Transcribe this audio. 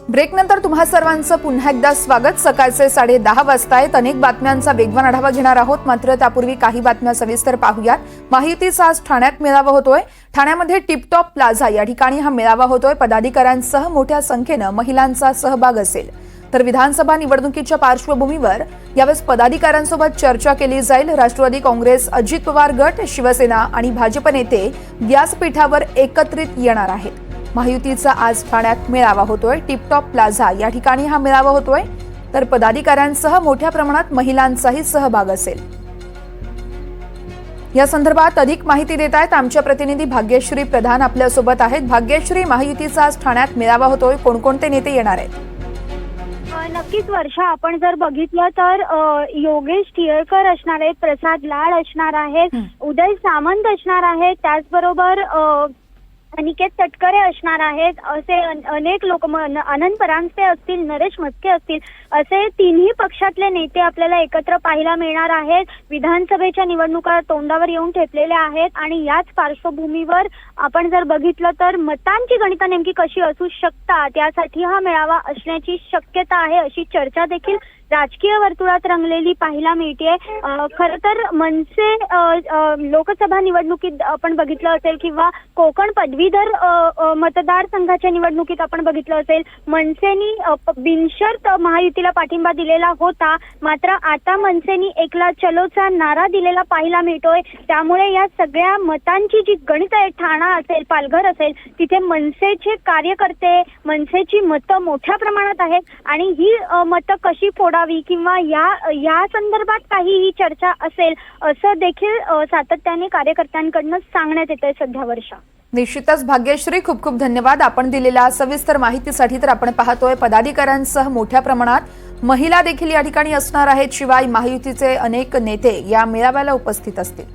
ब्रेकनंतर तुम्हा सर्वांचं पुन्हा एकदा स्वागत। सकाळचे 10:30 वाजता आहेत। अनेक बातम्यांचा वेगवान आढावा घेणार आहोत, मात्र त्यापूर्वी काही बातम्या सविस्तर पाहूयात। महायुतीचा आज ठाण्यात मेळावा होतोय। ठाण्यामध्ये टिपटॉप प्लाझा या ठिकाणी हा मेळावा होतोय। पदाधिकाऱ्यांसह मोठ्या संख्येने महिलांचा सहभाग असेल। तर विधानसभा निवडणुकीच्या पार्श्वभूमीवर यावेळी पदाधिकाऱ्यांसोबत चर्चा केली जाईल। राष्ट्रवादी काँग्रेस, अजित पवार गट, शिवसेना आणि भाजप नेते व्यासपीठावर एकत्रित येणार आहेत। महायुतीचा आज ठाण्यात मेळावा होतोय। टिपटॉप प्लाझा या ठिकाणी हा मेळावा होतोय। तर पदाधिकाऱ्यांसह मोठ्या प्रमाणात महिलांचाही सहभाग असेल। या संदर्भात अधिक माहिती देत आहेत आमच्या प्रतिनिधी भाग्यश्री प्रधान आपल्यासोबत आहेत। भाग्यश्री, महायुतीचा आज ठाण्यात मेळावा होतोय, कोणकोणते नेते येणार आहेत? नक्कीच वर्षा, आपण जर बघितलं तर योगेश टिळकर असणार आहेत, प्रसाद लाड असणार आहेत, उदय सामंत असणार आहेत, त्याचबरोबर अनिकेत तटकरे असणार आहेत। असे अनेक लोक, आनंद परांजपे असतील, नरेश म्हस्के असतील, असे तिन्ही पक्षातले नेते आपल्याला एकत्र पाहायला मिळणार आहेत। विधानसभेच्या निवडणुका तोंडावर येऊन ठेपलेल्या आहेत आणि याच पार्श्वभूमीवर आपण जर बघितलं तर मतांची गणितं नेमकी कशी असू शकतात यासाठी हा मेळावा असण्याची शक्यता आहे, अशी चर्चा देखील राजकीय वर्तुळात रंगलेली पाहायला मिळते। खरं तर मनसे लोकसभा निवडणुकीत आपण बघितलं असेल किंवा कोकण पदवीधर मतदारसंघाच्या निवडणुकीत आपण बघितलं असेल, मनसेनी बिनशर्त महायुतीला पाठिंबा दिलेला होता। मात्र आता मनसेनी एकला चलोचा नारा दिलेला पाहायला मिळतोय। त्यामुळे या सगळ्या मतांची जी गणित आहे, ठाणा असेल, पालघर असेल, तिथे मनसेचे कार्यकर्ते, मनसेची मतं मोठ्या प्रमाणात आहेत आणि ही मतं कशी फोडावी किंवा या संदर्भात काहीही चर्चा असेल असं देखील सातत्याने कार्यकर्त्यांकडून सांगण्यात येतंय सध्या वर्षा। निश्चितच भाग्यश्री, खूप खूप धन्यवाद आपण दिलेल्या सविस्तर माहितीसाठी। तर आपण पाहतोय पदाधिकाऱ्यांसह मोठ्या प्रमाणात महिला देखील या ठिकाणी असणार आहेत। शिवाय महायुतीचे अनेक नेते या मेळाव्याला उपस्थित असतील।